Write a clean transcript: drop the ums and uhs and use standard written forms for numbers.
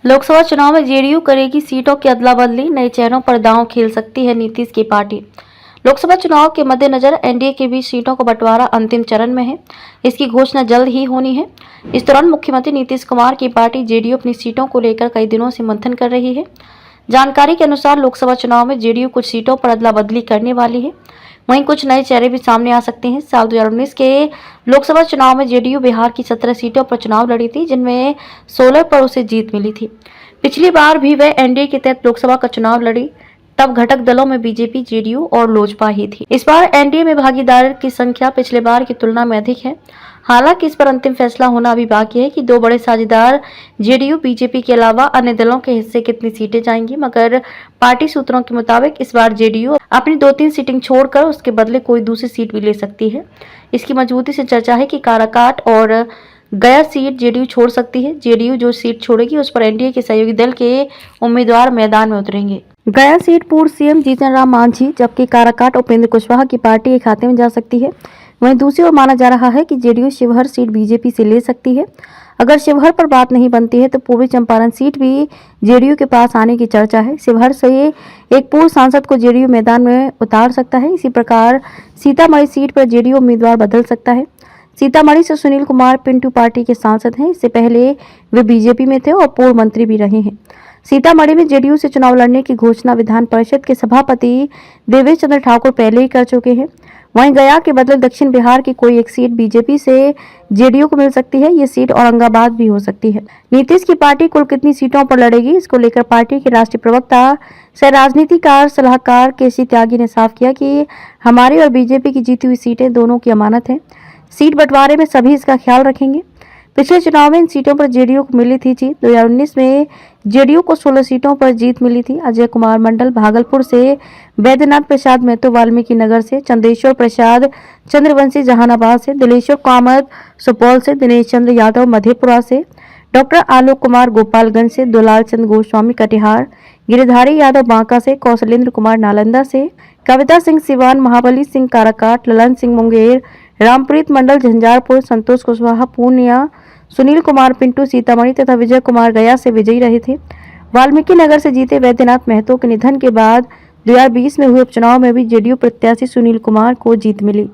लोकसभा चुनाव में जेडीयू करेगी सीटों की अदला बदली, नए चेहरों पर दांव खेल सकती है नीतीश की पार्टी। लोकसभा चुनाव के मद्देनजर एनडीए के बीच सीटों का बंटवारा अंतिम चरण में है। इसकी घोषणा जल्द ही होनी है। इस दौरान मुख्यमंत्री नीतीश कुमार की पार्टी जेडीयू अपनी सीटों को लेकर कई दिनों से मंथन कर रही है। जानकारी के अनुसार लोकसभा चुनाव में जेडीयू कुछ सीटों पर अदला बदली करने वाली है, वहीं कुछ नए चेहरे भी सामने आ सकते हैं। साल 2019 के लोकसभा चुनाव में जेडीयू बिहार की 17 सीटों पर चुनाव लड़ी थी, जिनमें 16 पर उसे जीत मिली थी। पिछली बार भी वह एनडीए के तहत लोकसभा का चुनाव लड़ी, तब घटक दलों में बीजेपी, जेडीयू और लोजपा ही थी। इस बार एनडीए में भागीदार की संख्या पिछले बार की तुलना में अधिक है। हालांकि इस पर अंतिम फैसला होना अभी बाकी है कि दो बड़े साझेदार जेडीयू, बीजेपी के अलावा अन्य दलों के हिस्से कितनी सीटें जाएंगी। मगर पार्टी सूत्रों के मुताबिक इस बार जेडीयू अपनी 2-3 सीटिंग छोड़कर उसके बदले कोई दूसरी सीट भी ले सकती है। इसकी मजबूती से चर्चा है कि काराकाट और गया सीट जेडीयू छोड़ सकती है। जेडीयू जो सीट छोड़ेगी उस पर एनडीए के सहयोगी दल के उम्मीदवार मैदान में उतरेंगे। गया सीट पूर्व सीएम जीतन राम मांझी, जबकि काराकाट उपेंद्र कुशवाहा की पार्टी के खाते में जा सकती है। वहीं दूसरी ओर माना जा रहा है कि जेडीयू शिवहर सीट बीजेपी से ले सकती है। अगर शिवहर पर बात नहीं बनती है तो पूर्वी चंपारण सीट भी जेडीयू के पास आने की चर्चा है। शिवहर से एक पूर्व सांसद को जेडीयू मैदान में उतार सकता है। इसी प्रकार सीतामढ़ी सीट पर जेडीयू उम्मीदवार बदल सकता है। सीतामढ़ी से सुनील कुमार पिंटू पार्टी के सांसद हैं। इससे पहले वे बीजेपी में थे और पूर्व मंत्री भी रहे हैं। सीतामढ़ी में जेडीयू से चुनाव लड़ने की घोषणा विधान परिषद के सभापति देवेश चंद्र ठाकुर पहले ही कर चुके हैं। वहीं गया के बदले दक्षिण बिहार की कोई एक सीट बीजेपी से जेडीयू को मिल सकती है। ये सीट औरंगाबाद भी हो सकती है। नीतीश की पार्टी कुल कितनी सीटों पर लड़ेगी, इसको लेकर पार्टी के राष्ट्रीय प्रवक्ता सह राजनीतिकार सलाहकार केसी त्यागी ने साफ किया कि हमारी और बीजेपी की जीती हुई सीटें दोनों की अमानत है। सीट बंटवारे में सभी इसका ख्याल रखेंगे। पिछले चुनाव में इन सीटों पर जेडीयू को मिली थी जीत। 2019 में जेडीयू को 16 सीटों पर जीत मिली थी। अजय कुमार मंडल भागलपुर से, वैद्यनाथ प्रसाद महतो वाल्मीकि नगर से, चंद्रेश्वर प्रसाद चंद्रवंशी जहानाबाद से, दिलेश्वर कामत सुपौल से, दिनेश चंद्र यादव मधेपुरा से, डॉक्टर आलोक कुमार गोपालगंज से, दुलाल चंद गोस्वामी कटिहार, गिरिधारी यादव बांका से, कौशलेंद्र कुमार नालंदा से, कविता सिंह सिवान, महाबली सिंह काराकाट, ललन सिंह मुंगेर, रामप्रीत मंडल झंझारपुर, संतोष कुशवाहा पूर्णिया, सुनील कुमार पिंटू सीतामढ़ी तथा विजय कुमार गया से विजयी रहे थे। वाल्मीकि नगर से जीते वैद्यनाथ महतो के निधन के बाद 2020 में हुए उपचुनाव में भी जेडीयू प्रत्याशी सुनील कुमार को जीत मिली।